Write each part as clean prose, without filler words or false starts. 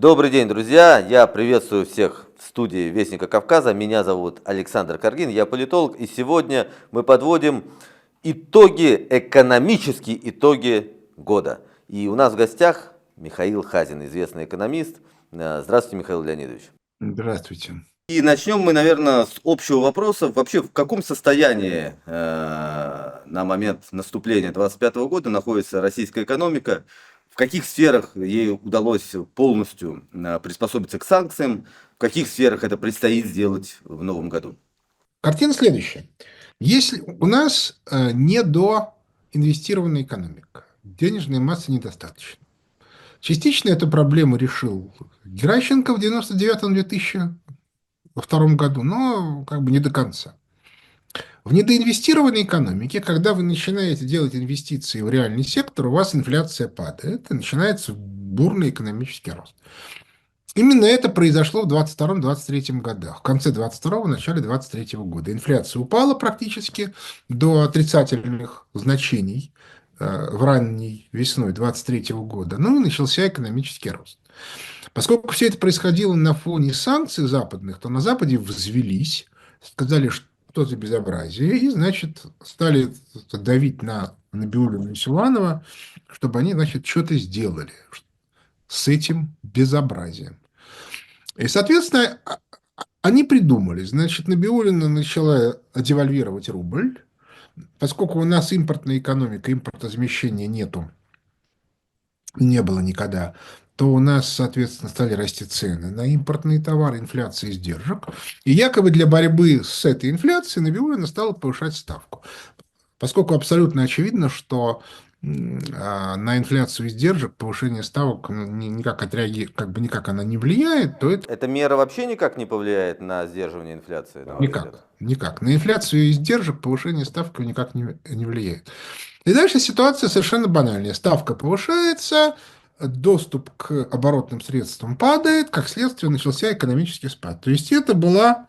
Добрый день, друзья! Я приветствую всех в студии Вестника Кавказа. Меня зовут Александр Каргин, я политолог, и сегодня мы подводим экономические итоги года. И у нас в гостях Михаил Хазин, известный экономист. Здравствуйте, Михаил Леонидович. Здравствуйте. И начнем мы, наверное, с общего вопроса. Вообще, в каком состоянии на момент наступления 2025 года находится российская экономика? В каких сферах ей удалось полностью приспособиться к санкциям? В каких сферах это предстоит сделать в новом году? Картина следующая. Если у нас недоинвестированная экономика, денежной массы недостаточно. Частично эту проблему решил Геращенко в 99-2002 году, но как бы не до конца. В недоинвестированной экономике, когда вы начинаете делать инвестиции в реальный сектор, у вас инфляция падает, и начинается бурный экономический рост. Именно это произошло в 2022-2023 годах. В конце 2022 начале 2023 года. Инфляция упала практически до отрицательных значений в ранней весной 2023 года. Ну и начался экономический рост. Поскольку все это происходило на фоне санкций западных, то на Западе взвелись, сказали, что за безобразие, и, значит, стали давить на Набиуллину и Силуанова, чтобы они, значит, что-то сделали с этим безобразием. И, соответственно, они придумали. Значит, Набиуллина начала девальвировать рубль. Поскольку у нас импортная экономика, импортозамещения нету, не было никогда, то у нас, соответственно, стали расти цены на импортные товары, инфляция издержек. И якобы для борьбы с этой инфляцией Набиуллина стала повышать ставку. Поскольку абсолютно очевидно, что на инфляцию издержек повышение ставок никак никак она не влияет, то это Эта мера вообще никак не повлияет на сдерживание инфляции, на ваш взгляд? никак. На инфляцию издержек повышение ставки никак не влияет. И дальше ситуация совершенно банальная. Ставка повышается, доступ к оборотным средствам падает, как следствие начался экономический спад. То есть это была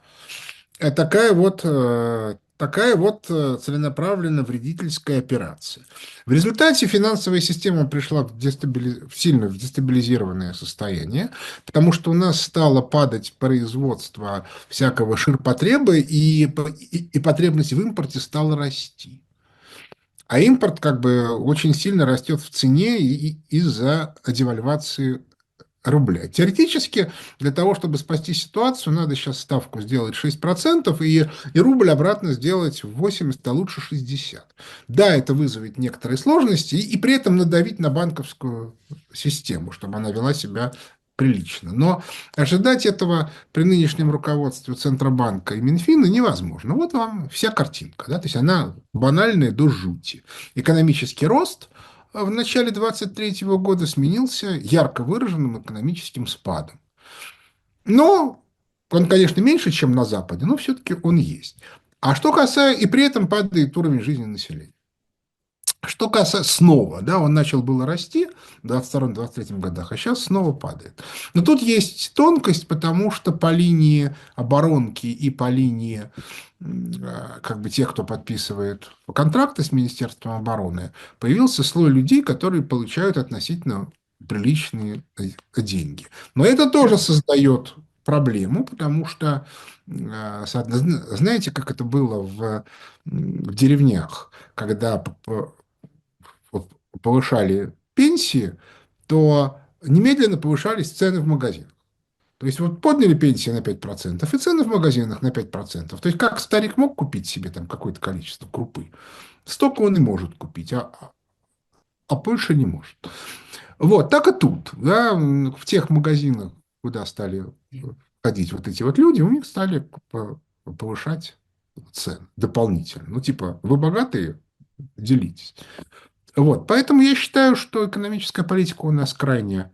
такая вот целенаправленно вредительская операция. В результате финансовая система пришла в сильно дестабилизированное состояние, потому что у нас стало падать производство всякого ширпотреба, и потребность в импорте стала расти. А импорт как бы очень сильно растет в цене из-за девальвации рубля. Теоретически, для того, чтобы спасти ситуацию, надо сейчас ставку сделать 6% и рубль обратно сделать в 80, а лучше 60. Да, это вызовет некоторые сложности, и при этом надавить на банковскую систему, чтобы она вела себя прилично. Но ожидать этого при нынешнем руководстве Центробанка и Минфина невозможно. Вот вам вся картинка. Да? То есть она банальная до жути. Экономический рост в начале 2023 года сменился ярко выраженным экономическим спадом. Но он, конечно, меньше, чем на Западе, но все-таки он есть. А что касается, и при этом падает уровень жизни населения. Что касается снова, да, он начал было расти в 2022-2023 годах, а сейчас снова падает. Но тут есть тонкость, потому что по линии оборонки и по линии как бы тех, кто подписывает контракты с Министерством обороны, появился слой людей, которые получают относительно приличные деньги. Но это тоже создает проблему, потому что, знаете, как это было в деревнях, когда повышали пенсии, то немедленно повышались цены в магазинах. То есть вот подняли пенсии на 5%, и цены в магазинах на 5%. То есть как старик мог купить себе там какое-то количество крупы, столько он и может купить, а больше не может. Вот, так и тут. Да, в тех магазинах, куда стали ходить вот эти вот люди, у них стали повышать цены дополнительно. Ну, типа, вы богатые, делитесь. Вот, поэтому я считаю, что экономическая политика у нас крайне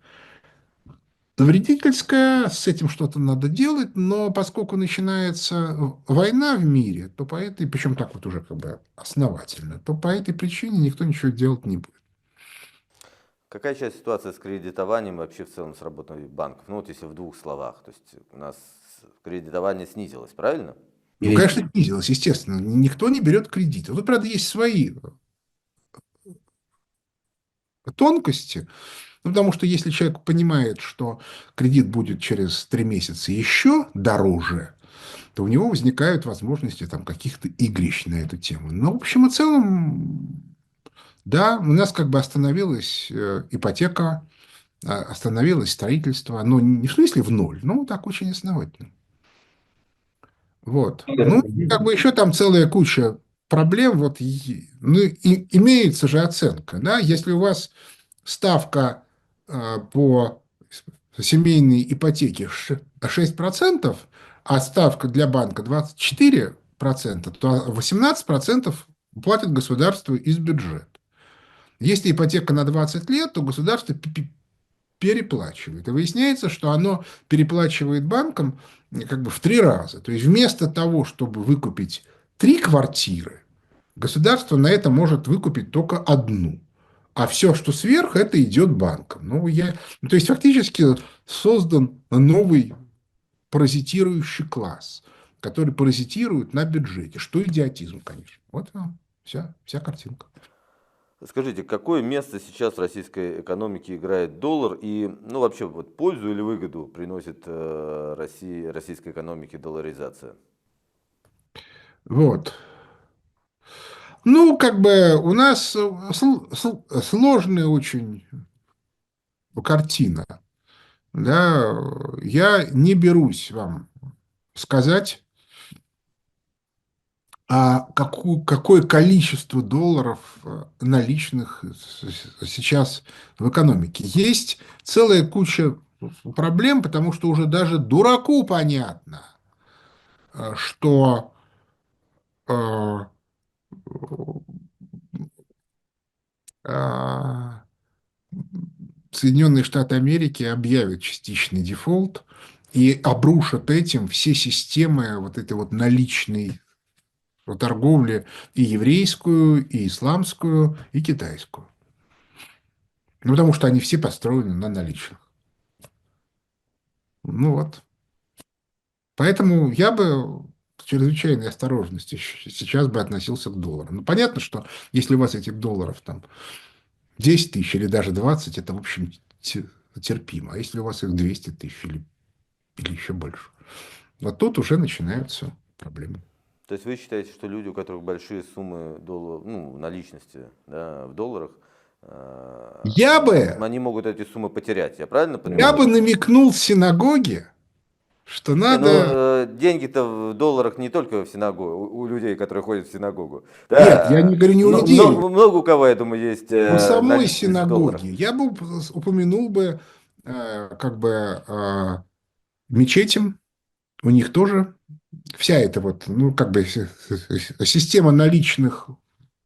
вредительская, с этим что-то надо делать, но поскольку начинается война в мире, то по этой, причем так вот уже как бы основательно, то по этой причине никто ничего делать не будет. Какая сейчас ситуация с кредитованием вообще в целом с работой банков? Ну вот если в двух словах, то есть у нас кредитование снизилось, правильно? Ну, конечно, снизилось, естественно. Никто не берет кредиты. Тут, правда, есть свои тонкости. Ну, потому что если человек понимает, что кредит будет через 3 месяца еще дороже, то у него возникают возможности там каких-то игрищ на эту тему. Но, в общем и целом, да, у нас как бы остановилась ипотека, остановилось строительство. Оно не в смысле в ноль, но так очень основательно. Вот. Ну, как бы еще там целая куча проблем. Вот, ну, имеется же оценка, да, если у вас ставка по семейной ипотеке 6%, а ставка для банка 24%, то 18% платит государство из бюджета. Если ипотека на 20 лет, то государство переплачивает. И выясняется, что оно переплачивает банкам как бы в 3 раза. То есть вместо того, чтобы выкупить 3 квартиры, государство на это может выкупить только одну. А все, что сверх, это идет банкам. Ну, то есть фактически создан новый паразитирующий класс, который паразитирует на бюджете. Что идиотизм, конечно. Вот вам вся картинка. Скажите, какое место сейчас в российской экономике играет доллар и, ну, вообще, вот пользу или выгоду приносит России, российской экономике долларизация? Вот. Ну, как бы у нас сложная очень картина. Да, я не берусь вам сказать, какое количество долларов наличных сейчас в экономике. Есть целая куча проблем, потому что уже даже дураку понятно, что э, э, Соединенные Штаты Америки объявят частичный дефолт и обрушат этим все системы вот этой вот наличной торговли и еврейскую, и исламскую, и китайскую. Ну, потому что они все построены на наличных. Ну вот. Поэтому я бы с чрезвычайной осторожностью сейчас бы относился к доллару. Ну, понятно, что если у вас этих долларов там 10 тысяч или даже 20, это, в общем, терпимо. А если у вас их 200 тысяч или еще больше, вот тут уже начинаются проблемы. То есть вы считаете, что люди, у которых большие суммы ну, наличности, да, в долларах, Я бы, они могут эти суммы потерять, я правильно я понимаю? бы намекнул в синагоге, что Не, ну надо. деньги-то в долларах не только в синагогу, у людей, которые ходят в синагогу. Нет, я не Да, говорю не у людей, много у кого, я думаю, есть у самой наличность в долларах. синагоги. Я бы упомянул бы как бы мечетям, у них тоже вся эта вот, ну, как бы система наличных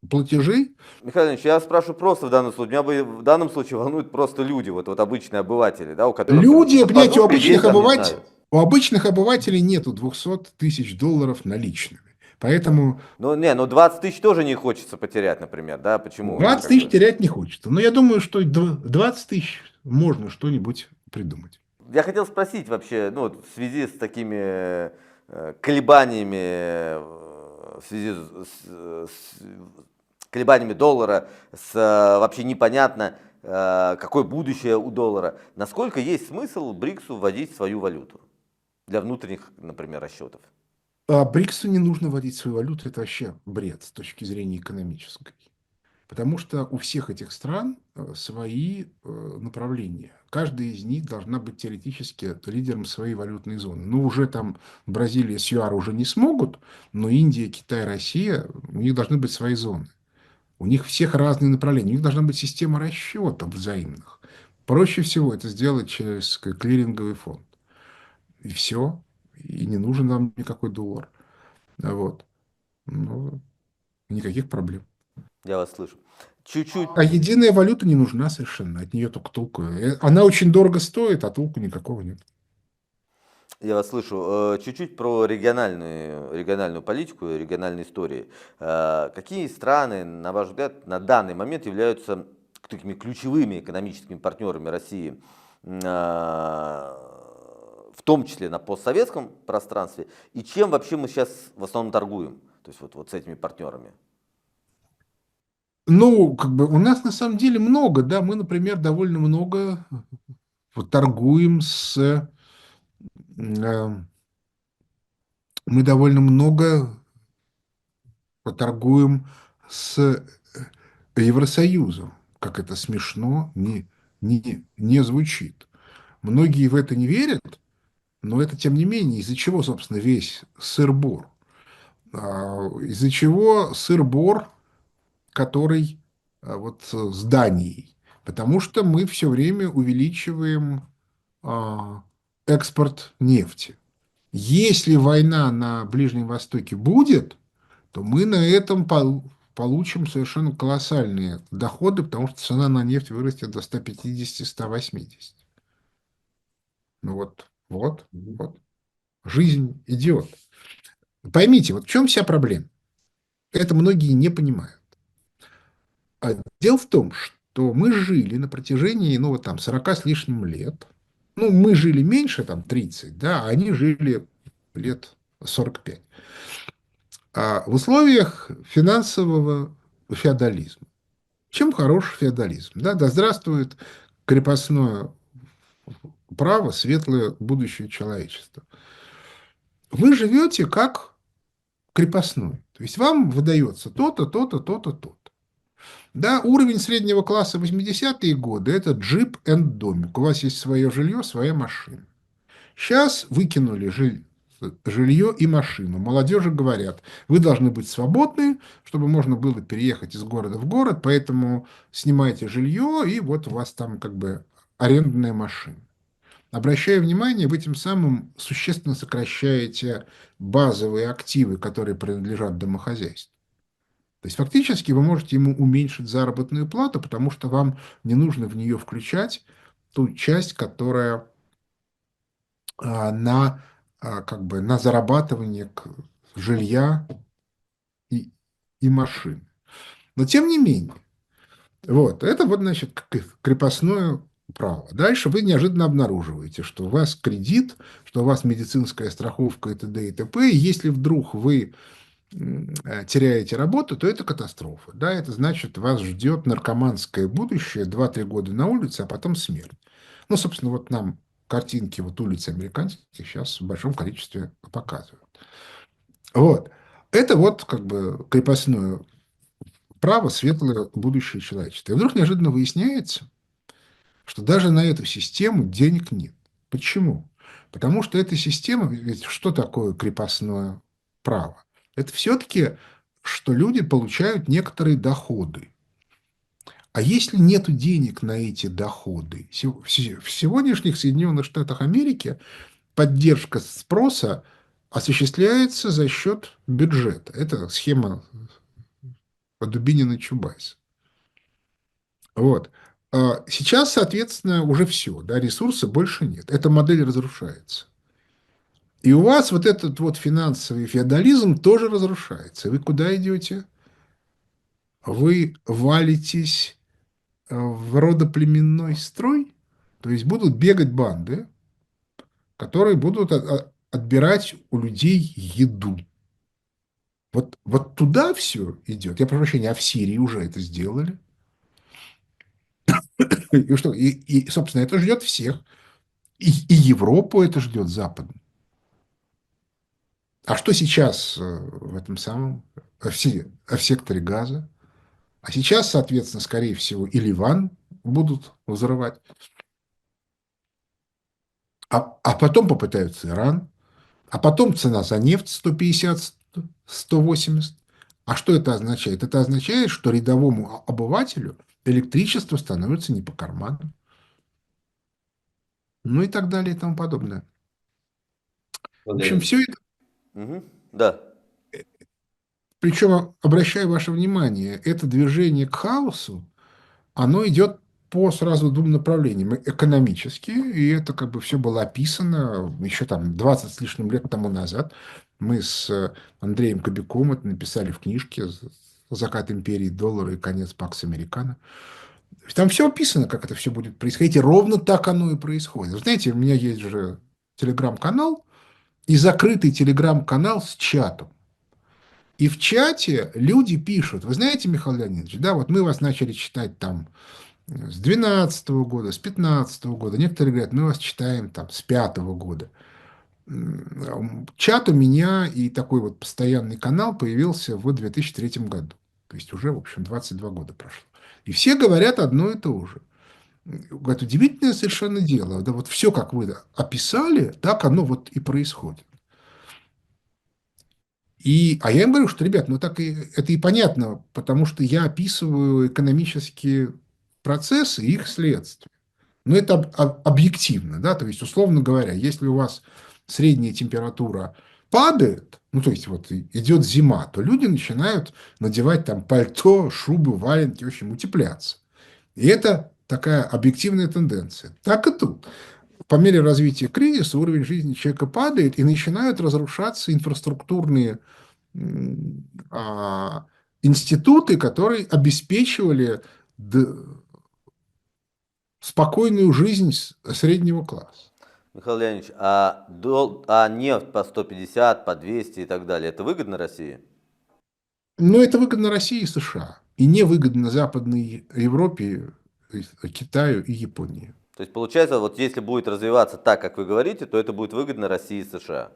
платежей. Михаил Ильич, я спрашиваю просто в данном случае. Меня в данном случае волнуют просто люди, вот обычные обыватели, да, у которых Люди, по понимаете, группе есть, там, не знаю. у обычных обывателей нету 200 тысяч долларов наличными. Поэтому Ну, не, ну 20 тысяч тоже не хочется потерять, например, да, почему? Ну, 20 как тысяч бы. терять не хочется. Но я думаю, что 20 тысяч можно что-нибудь придумать. Я хотел спросить вообще, ну, вот в связи с такими колебаниями, в связи колебаниями доллара, вообще непонятно, какое будущее у доллара. Насколько есть смысл БРИКСу вводить свою валюту для внутренних, например, расчетов? А БРИКСу не нужно вводить свою валюту, это вообще бред с точки зрения экономической. Потому что у всех этих стран свои направления. Каждая из них должна быть теоретически лидером своей валютной зоны. Ну, уже там Бразилия с ЮАР уже не смогут, но Индия, Китай, Россия, у них должны быть свои зоны. У них всех разные направления. У них должна быть система расчетов взаимных. Проще всего это сделать через клиринговый фонд. И все. И не нужен нам никакой доллар. Вот. Ну, никаких проблем. Я вас слышу. Чуть-чуть, А единая валюта не нужна совершенно. От нее только толку. Она очень дорого стоит, а толку никакого нет. я вас слышу. Чуть-чуть про региональную политику, региональные истории. Какие страны, на ваш взгляд, на данный момент являются такими ключевыми экономическими партнерами России, в том числе на постсоветском пространстве, и чем вообще мы сейчас в основном торгуем, то есть вот с этими партнерами? Ну, как бы у нас на самом деле много, да, мы, например, довольно много вот торгуем э, мы довольно много поторгуем с Евросоюзом. Как это смешно не звучит. Многие в это не верят, но это, тем не менее, из-за чего, собственно, весь сыр-бор? Из-за чего сыр-бор, который вот с Данией? Потому что мы все время увеличиваем а, экспорт нефти. Если война на Ближнем Востоке будет, то мы на этом получим совершенно колоссальные доходы, потому что цена на нефть вырастет до 150-180. Ну Мгм. вот. Жизнь идет. Поймите, вот в чем вся проблема? Это многие не понимают. Дело в том, что мы жили на протяжении, ну, вот там, 40 с лишним лет. Ну, мы жили меньше, там, 30, да, а они жили лет 45. В условиях финансового феодализма. Чем хорош феодализм? Да, да здравствует крепостное право, светлое будущее человечества. Вы живете как крепостной. То есть вам выдается то-то, то-то, то-то, то-то. Да, уровень среднего класса 80-е годы – это джип и домик. У вас есть свое жилье, своя машина. Сейчас выкинули жилье и машину. Молодежи говорят, вы должны быть свободны, чтобы можно было переехать из города в город, поэтому снимайте жилье, и вот у вас там как бы арендная машина. Обращая внимание, вы тем самым существенно сокращаете базовые активы, которые принадлежат домохозяйству. То есть фактически вы можете ему уменьшить заработную плату, потому что вам не нужно в нее включать ту часть, которая на, как бы, на зарабатывание жилья и, и машин. Но тем не менее, вот, это вот, значит, крепостное право. Дальше вы неожиданно обнаруживаете, что у вас кредит, что у вас медицинская страховка и т.д. и т.п. И если вдруг вы теряете работу, то это катастрофа. Да, это значит, вас ждет наркоманское будущее, 2-3 года на улице, а потом смерть. Ну, собственно, вот нам картинки вот улиц американских сейчас в большом количестве показывают. Вот. Это вот как бы крепостное право, светлое будущее человечества. И вдруг неожиданно выясняется, что даже на эту систему денег нет. Почему? Потому что эта система, ведь что такое крепостное право? Это все-таки, что люди получают некоторые доходы. А если нет денег на эти доходы? В сегодняшних Соединенных Штатах Америки поддержка спроса осуществляется за счет бюджета. Это схема Дубинина-Чубайса. Вот. Сейчас, соответственно, уже все, да, ресурса больше нет. Эта модель разрушается. И у вас вот этот вот финансовый феодализм тоже разрушается. Вы куда идете? Вы валитесь в родоплеменной строй, то есть будут бегать банды, которые будут отбирать у людей еду. Вот туда все идет. Я прошу прощения, а в Сирии уже это сделали. И что? Собственно, это ждет всех. И Европу это ждет Запад. А что сейчас в этом самом, в секторе Газа? А сейчас, соответственно, скорее всего, и Ливан будут взрывать. А потом попытаются Иран. А потом цена за нефть 150-180. А что это означает? Это означает, что рядовому обывателю электричество становится не по карману. Ну и так далее и тому подобное. В общем, Благодарю. все это, Мгм. Да. причем, обращаю ваше внимание, это движение к хаосу, оно идет по сразу двум направлениям. Экономически, и это как бы все было описано еще там 20 с лишним лет тому назад. Мы с Андреем Кобяком это написали в книжке «Закат империи доллара и конец Пакс Американо». Там все описано, как это все будет происходить, и ровно так оно и происходит. Вы знаете, у меня есть же телеграм-канал и закрытый телеграм-канал с чатом. И в чате люди пишут, вы знаете, Михаил Леонидович, да, вот мы вас начали читать там с 12 года, с 15 года, некоторые говорят, мы вас читаем там с 5 года. Чат у меня и такой вот постоянный канал появился в 2003 году. То есть уже, в общем, 22 года прошло. И все говорят одно и то же. Это удивительное совершенно дело. Да вот все, как вы описали, так оно вот и происходит. А я им говорю, что, ребят, ну так и это и понятно, потому что я описываю экономические процессы и их следствия. Но это объективно, да, то есть, условно говоря, если у вас средняя температура падает, ну, то есть, вот идет зима, то люди начинают надевать там пальто, шубы, валенки, в общем, утепляться. И это такая объективная тенденция. Так и тут. По мере развития кризиса уровень жизни человека падает, и начинают разрушаться инфраструктурные а, институты, которые обеспечивали спокойную жизнь среднего класса. Михаил Леонидович, нефть по 150, по 200 и так далее, это выгодно России? Но это выгодно России и США. И невыгодно Западной Европе, Китаю и Японии. То есть получается, вот если будет развиваться так, как вы говорите, то это будет выгодно России и США.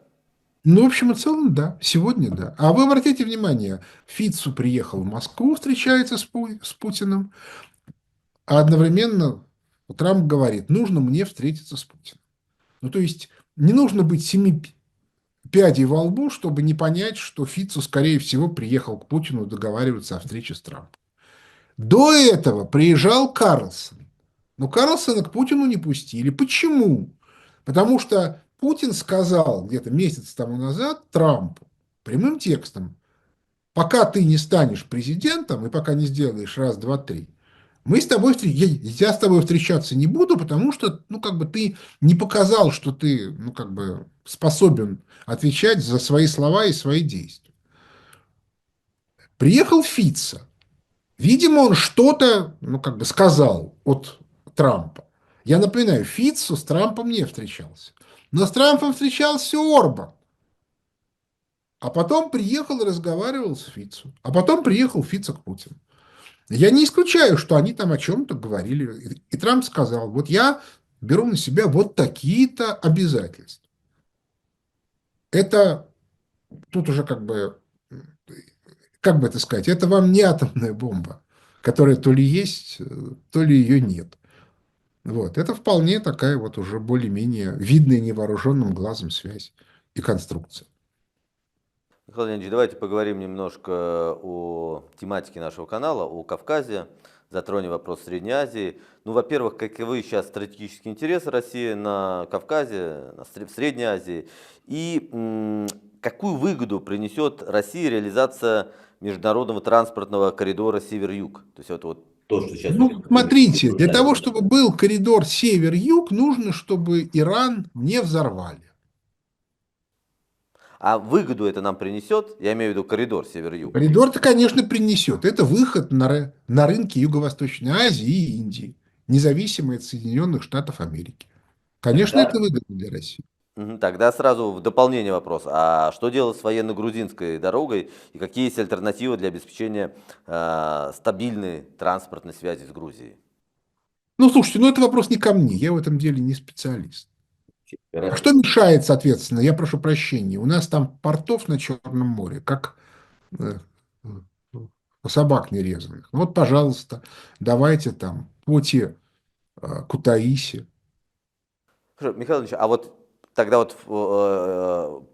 Ну, в общем и целом, да. Сегодня да. А вы обратите внимание, Фицу приехал в Москву, встречается с Путиным, а одновременно Трамп говорит, нужно мне встретиться с Путиным. Ну, то есть, не нужно быть семи пядей во лбу, чтобы не понять, что Фицу, скорее всего, приехал к Путину договариваться о встрече с Трампом. До этого приезжал Карлсон. Но Карлсона к Путину не пустили. Почему? Потому что Путин сказал где-то месяц тому назад Трампу прямым текстом, пока ты не станешь президентом и пока не сделаешь раз, два, три, я с тобой встречаться не буду, потому что, ну, как бы ты не показал, что ты, ну, как бы способен отвечать за свои слова и свои действия. Приехал Фица. Видимо, он что-то, ну, как бы сказал от Трампа. Я напоминаю, Фицу с Трампом не встречался. Но с Трампом встречался Орбан. А потом приехал и разговаривал с Фицу. А потом приехал Фица к Путину. Я не исключаю, что они там о чем-то говорили. И Трамп сказал, вот я беру на себя вот такие-то обязательства. Это тут уже как бы это сказать, это вам не атомная бомба, которая то ли есть, то ли ее нет. Вот. Это вполне такая вот уже более-менее видная невооруженным глазом связь и конструкция. Михаил Леонидович, давайте поговорим немножко о тематике нашего канала, о Кавказе, затронем вопрос Средней Азии. Ну, во-первых, каковы сейчас стратегические интересы России на Кавказе, в Средней Азии, и какую выгоду принесет России реализация международного транспортного коридора Север-Юг? То есть это вот то, что сейчас Ну, смотрите, для того, чтобы был коридор север-юг, нужно, чтобы Иран не взорвали. А выгоду это нам принесет? Я имею в виду коридор Север-Юг. Коридор-то, конечно, принесет. Это выход на рынки Юго-Восточной Азии и Индии, независимые от Соединенных Штатов Америки. Конечно, это Тогда, выгодно для России. тогда сразу в дополнение вопрос. А что делать с военно-грузинской дорогой и какие есть альтернативы для обеспечения стабильной транспортной связи с Грузией? Ну, слушайте, ну это вопрос не ко мне, я в этом деле не специалист. А Хорошо. что мешает, соответственно, я прошу прощения, у нас там портов на Черном море, как э, собак нерезанных. Вот, пожалуйста, давайте там Поти, Кутаиси. Хорошо, Михаил Ильич, а вот тогда вот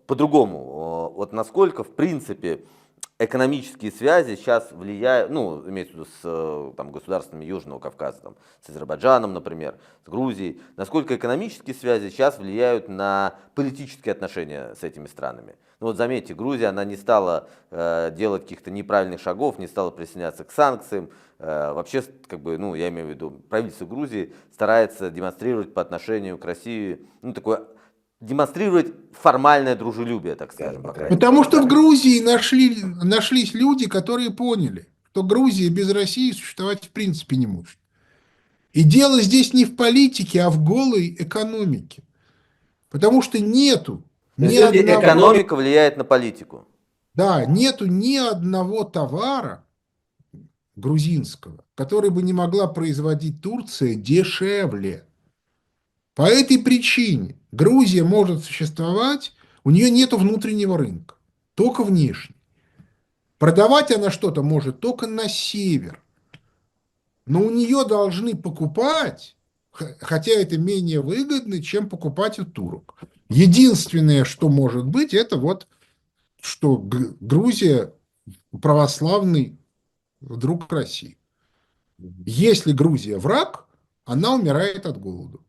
по-другому, вот насколько, в принципе, экономические связи сейчас влияют, ну, имеется в виду с там, государствами Южного Кавказа, там, с Азербайджаном, например, с Грузией, насколько экономические связи сейчас влияют на политические отношения с этими странами? Ну вот заметьте, Грузия, она не стала делать каких-то неправильных шагов, не стала присоединяться к санкциям, вообще, как бы, ну, я имею в виду, правительство Грузии старается демонстрировать по отношению к России, ну, такое, демонстрировать формальное дружелюбие, так скажем, по крайней мере. Потому что в Грузии нашлись люди, которые поняли, что Грузия без России существовать в принципе не может. И дело здесь не в политике, а в голой экономике. Потому что нету То есть ни все-таки одного... экономика влияет на политику. Да, нету ни одного товара грузинского, который бы не могла производить Турция дешевле. По этой причине Грузия может существовать, у нее нет внутреннего рынка, только внешний. Продавать она что-то может только на север, но у нее должны покупать, хотя это менее выгодно, чем покупать у турок. Единственное, что может быть, это вот, что Грузия православный друг России. Мгм. Если Грузия враг, она умирает от голода.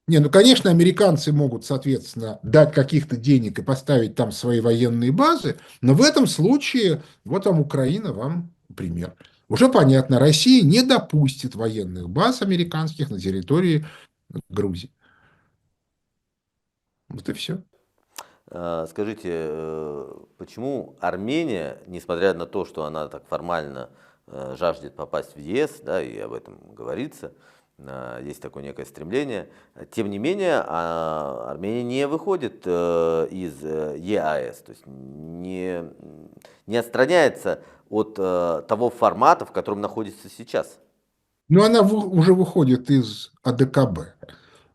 Не, ну, конечно, американцы могут, соответственно, дать каких-то денег и поставить там свои военные базы, но в этом случае, вот вам Украина, вам пример. Уже понятно, Россия не допустит военных баз американских на территории Грузии. Вот и все. Скажите, почему Армения, несмотря на то, что она так формально жаждет попасть в ЕС, да, и об этом говорится, есть такое некое стремление, тем не менее Армения не выходит из ЕАЭС, то есть не отстраняется от того формата, в котором находится сейчас. Но она уже выходит из АДКБ.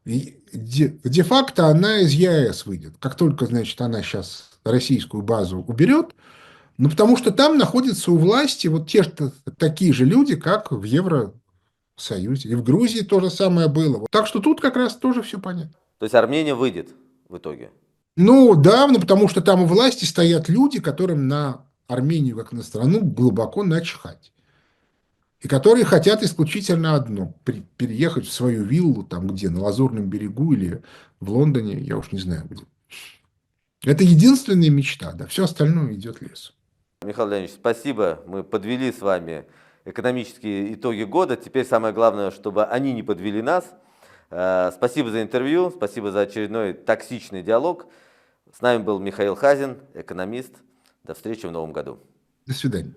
И де-факто она из ЕАЭС выйдет. Как только, значит, она сейчас российскую базу уберет, ну, потому что там находятся у власти вот те же такие же люди, как в Евросоюзе. И в Грузии то же самое было. Вот. Так что тут как раз тоже все понятно. То есть Армения выйдет в итоге. Ну, да, ну, потому что там у власти стоят люди, которым на Армению, как на страну, глубоко начхать. И которые хотят исключительно одно – переехать в свою виллу, там где, на Лазурном берегу или в Лондоне, я уж не знаю где. Это единственная мечта, да, все остальное идет лесом. Михаил Леонидович, спасибо. Мы подвели с вами экономические итоги года. Теперь самое главное, чтобы они не подвели нас. Спасибо за интервью, спасибо за очередной токсичный диалог. С нами был Михаил Хазин, экономист. До встречи в новом году. До свидания.